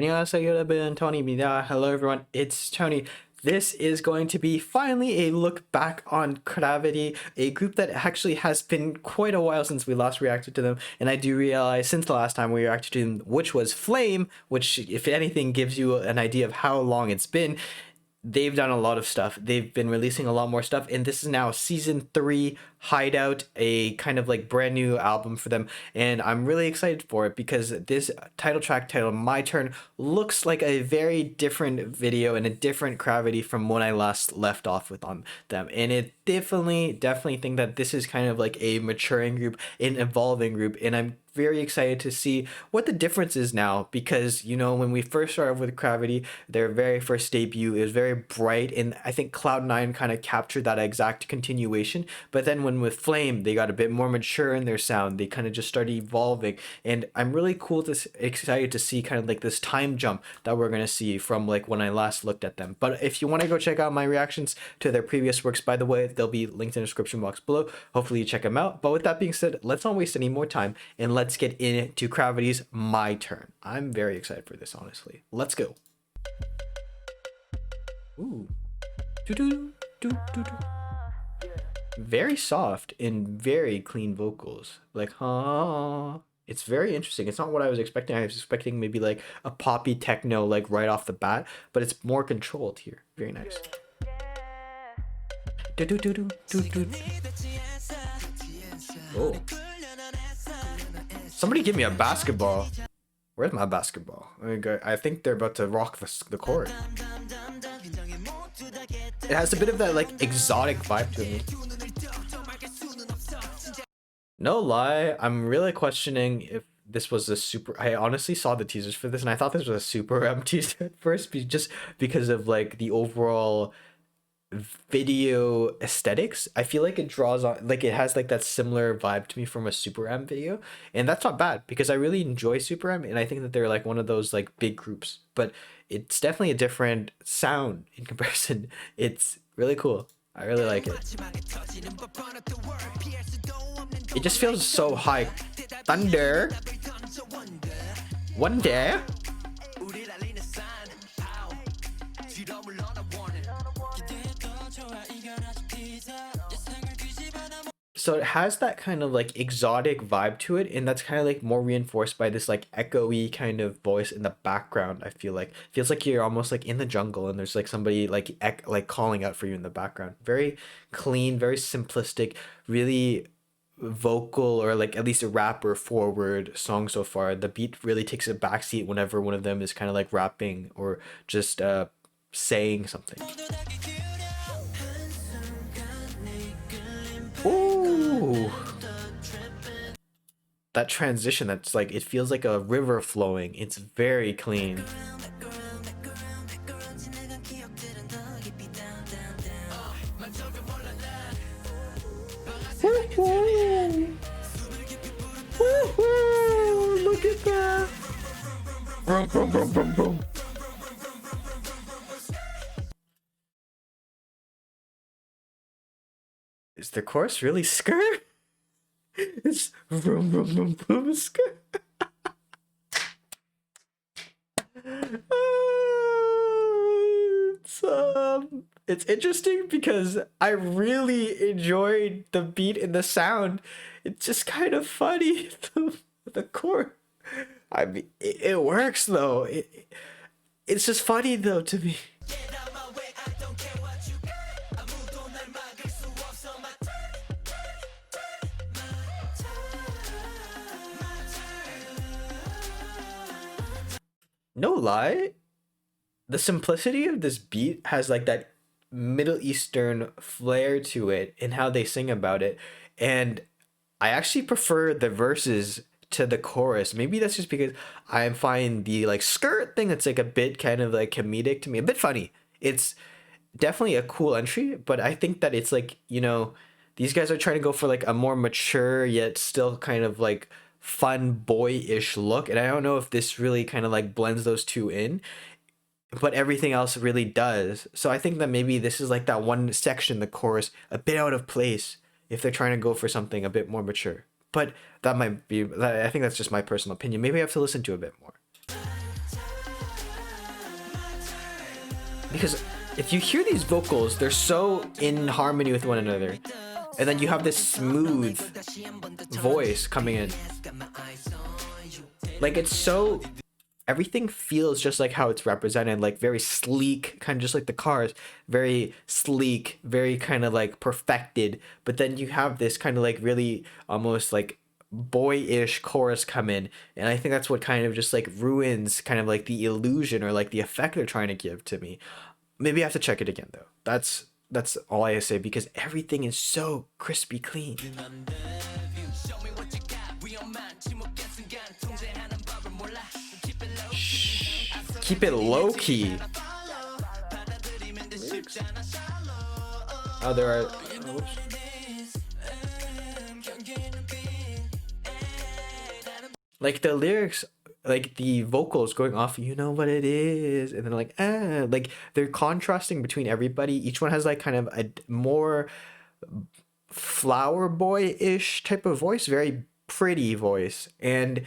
안녕하세요, Tony. Hello, everyone. It's Tony. This is going to be finally a look back on CRAVITY, a group that actually has been quite a while since we last reacted to them. And I do realize since the last time we reacted to them, which was Flame, which, if anything, gives you an idea of how long it's been. They've done a lot of stuff. They've been releasing a lot more stuff, and this is now season 3 Hideout, a kind of like brand new album for them, and I'm really excited for it because this title track titled My Turn looks like a very different video and a different CRAVITY from when I last left off with on them, and it definitely think that this is kind of like a maturing group, an evolving group, and I'm very excited to see what the difference is now, because you know, when we first started with CRAVITY, their very first debut, it was very bright, and I think Cloud9 kind of captured that exact continuation. But then when with Flame, they got a bit more mature in their sound, they kind of just started evolving, and I'm really excited to see kind of like this time jump that we're gonna see from like when I last looked at them. But if you want to go check out my reactions to their previous works, by the way, they'll be linked in the description box below. Hopefully you check them out. But with that being said, let's not waste any more time and let's get into CRAVITY's My Turn. I'm very excited for this, honestly. Let's go. Ooh. Very soft and very clean vocals. Like, huh. It's very interesting. It's not what I was expecting. I was expecting maybe like a poppy techno like right off the bat, but it's more controlled here. Very nice. Oh. Somebody give me a basketball. Where's my basketball? I think they're about to rock the court. It has a bit of that like exotic vibe to me. No lie, I'm really questioning if this was a super. I honestly saw the teasers for this and I thought this was a super teaser at first, just because of like the overall video aesthetics. I feel like it draws on, like it has like that similar vibe to me from a Super M video, and that's not bad because I really enjoy Super M and I think that they're like one of those like big groups, but it's definitely a different sound in comparison. It's really cool. I really like it. It just feels so high. Thunder. Wonder. So it has that kind of like exotic vibe to it, and that's kind of like more reinforced by this like echoey kind of voice in the background. I feel like it feels like you're almost like in the jungle and there's like somebody like like calling out for you in the background. Very clean, very simplistic, really vocal, or like at least a rapper forward song so far. The beat really takes a backseat whenever one of them is kind of like rapping or just saying something. Ooh, that transition, that's like, it feels like a river flowing. It's very clean. Woo-hoo. Woo-hoo. Look at that. Boom, boom, boom, boom, boom. Is the chorus really skirt? It's vroom, vroom, vroom, vroom, skirt. It's interesting because I really enjoyed the beat and the sound. It's just kind of funny. The chorus. I mean, it works though. It's just funny though to me. No lie, the simplicity of this beat has like that Middle Eastern flair to it in how they sing about it, and I actually prefer the verses to the chorus. Maybe that's just because I find the like skirt thing that's like a bit kind of like comedic to me, a bit funny. It's definitely a cool entry, but I think that it's like, you know, these guys are trying to go for like a more mature yet still kind of like fun boyish look, and I don't know if this really kind of like blends those two in, but everything else really does. So I think that maybe this is like that one section, the chorus, a bit out of place if they're trying to go for something a bit more mature. But that might be, I think that's just my personal opinion. Maybe I have to listen to a bit more. because if you hear these vocals, they're so in harmony with one another, and then you have this smooth voice coming in. Like, it's so, everything feels just like how it's represented, like very sleek, kind of just like the cars, very sleek, very kind of like perfected. But then you have this kind of like really almost like boyish chorus come in, and I think that's what kind of just like ruins kind of like the illusion or like the effect they're trying to give to me. Maybe I have to check it again though. That's all I say, because everything is so crispy clean. Shh. Keep it low key. Oh, there are. Oops. Like the lyrics, like the vocals going off, you know what it is, and then like they're contrasting between everybody. Each one has like kind of a more flower boy-ish type of voice, very pretty voice, and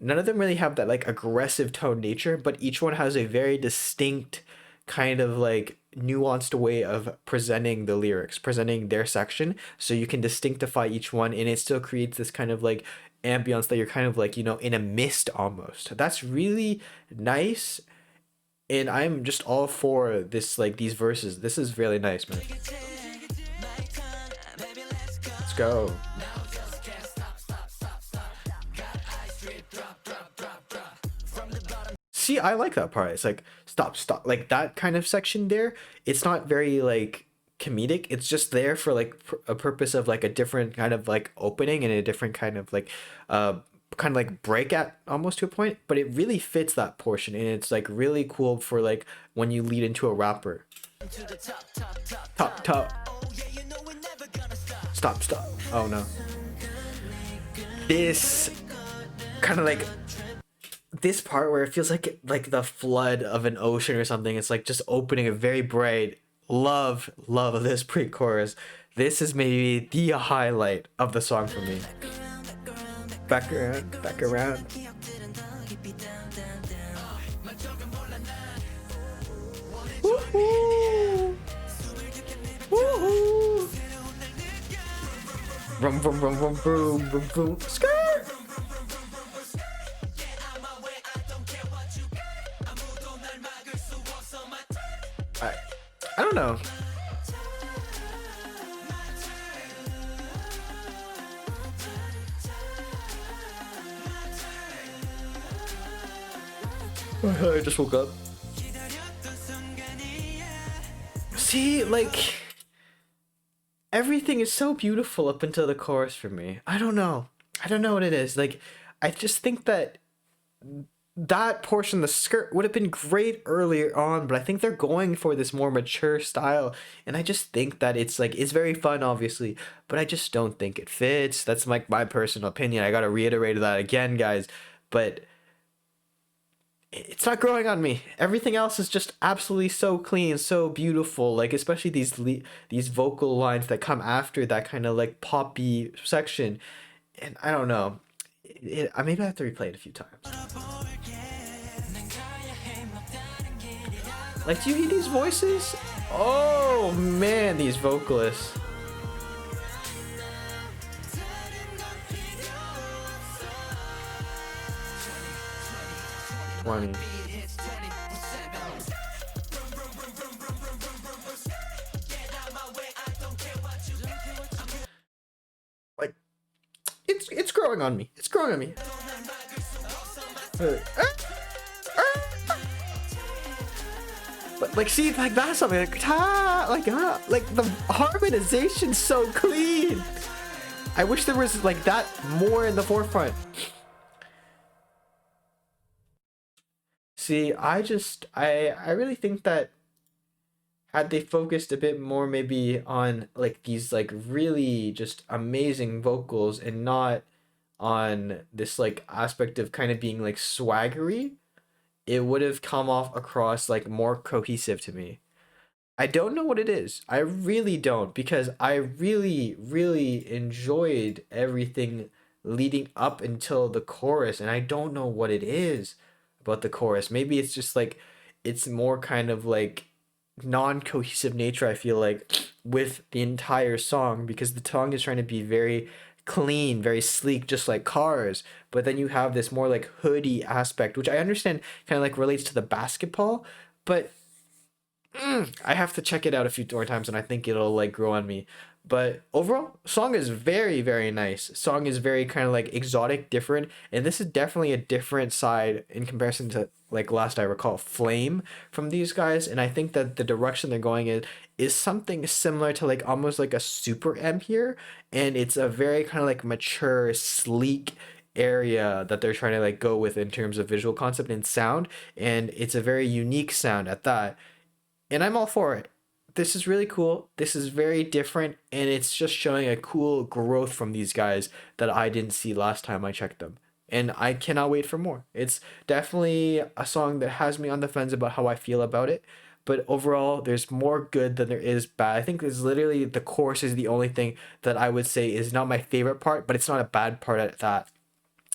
none of them really have that like aggressive tone nature, but each one has a very distinct kind of like nuanced way of presenting the lyrics, presenting their section, so you can distinctify each one, and it still creates this kind of like ambience that you're kind of like, you know, in a mist almost. That's really nice, and I'm just all for this, like these verses. This is really nice, man. Let's go. See, I like that part. It's like stop, stop, like that kind of section there. It's not very like comedic. It's just there for like a purpose of like a different kind of like opening and a different kind of like kind of like break at almost to a point. But it really fits that portion, and it's like really cool for like when you lead into a rapper. Top, top. Stop, stop. Oh no. This kind of like this part where it feels like the flood of an ocean or something. It's like just opening a very bright. Love this pre-chorus. This is maybe the highlight of the song for me. Back around, back around. Woo-hoo. Woo-hoo. Rum, rum, rum, rum, boom, boom, boom. Skirt. I don't know. I just woke up. See, like everything is so beautiful up until the chorus for me. I don't know what it is. Like, I just think that that portion, the skirt, would have been great earlier on, but I think they're going for this more mature style, and I just think that it's like, it's very fun obviously, but I just don't think it fits. That's like my personal opinion. I gotta reiterate that again, guys, but it's not growing on me. Everything else is just absolutely so clean, so beautiful, like especially these vocal lines that come after that kind of like poppy section, and I don't know, I maybe I have to replay it a few times. Like, do you hear these voices? Oh man, these vocalists. Funny. Like, it's growing on me. It's growing on me. But like, see, like that's something like like the harmonization's so clean. I wish there was like that more in the forefront. See, I really think that had they focused a bit more maybe on like these like really just amazing vocals and not on this like aspect of kind of being like swaggery, it would have come off across like more cohesive to me. I don't know what it is. I really don't, because I really enjoyed everything leading up until the chorus, and I don't know what it is about the chorus. Maybe it's just like it's more kind of like non-cohesive nature, I feel like, with the entire song, because the song is trying to be very clean, very sleek, just like Cars. But then you have this more like hoodie aspect, which I understand kind of like relates to the basketball, but I have to check it out a few more times, and I think it'll like grow on me. But overall, song is very, very nice. Song is very kind of like exotic, different, and this is definitely a different side in comparison to like last I recall Flame from these guys. And I think that the direction they're going in is something similar to like almost like a Super M here, and it's a very kind of like mature, sleek area that they're trying to like go with in terms of visual concept and sound, and it's a very unique sound at that, and I'm all for it. This is really cool. This is very different, and it's just showing a cool growth from these guys that I didn't see last time I checked them. And I cannot wait for more. It's definitely a song that has me on the fence about how I feel about it. But overall, there's more good than there is bad. I think it's literally the chorus is the only thing that I would say is not my favorite part, but it's not a bad part at that.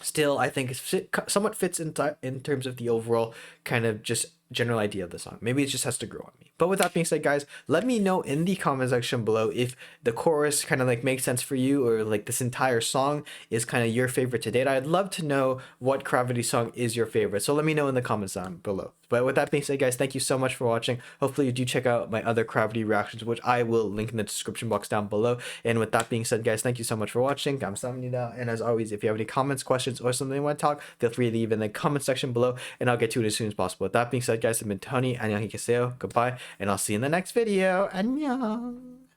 Still, I think it somewhat fits in terms of the overall kind of just general idea of the song. Maybe it just has to grow on me. But with that being said, guys, let me know in the comment section below if the chorus kind of like makes sense for you, or like this entire song is kind of your favorite to date. I'd love to know what CRAVITY song is your favorite. So let me know in the comments down below. But with that being said, guys, thank you so much for watching. Hopefully you do check out my other CRAVITY reactions, which I will link in the description box down below. And with that being said, guys, thank you so much for watching. 감사합니다. And as always, if you have any comments, questions, or something you want to talk, feel free to leave in the comment section below, and I'll get to it as soon as possible. With that being said, guys, I've been Tony. 안녕히 계세요. Goodbye, and I'll see you in the next video. 안녕.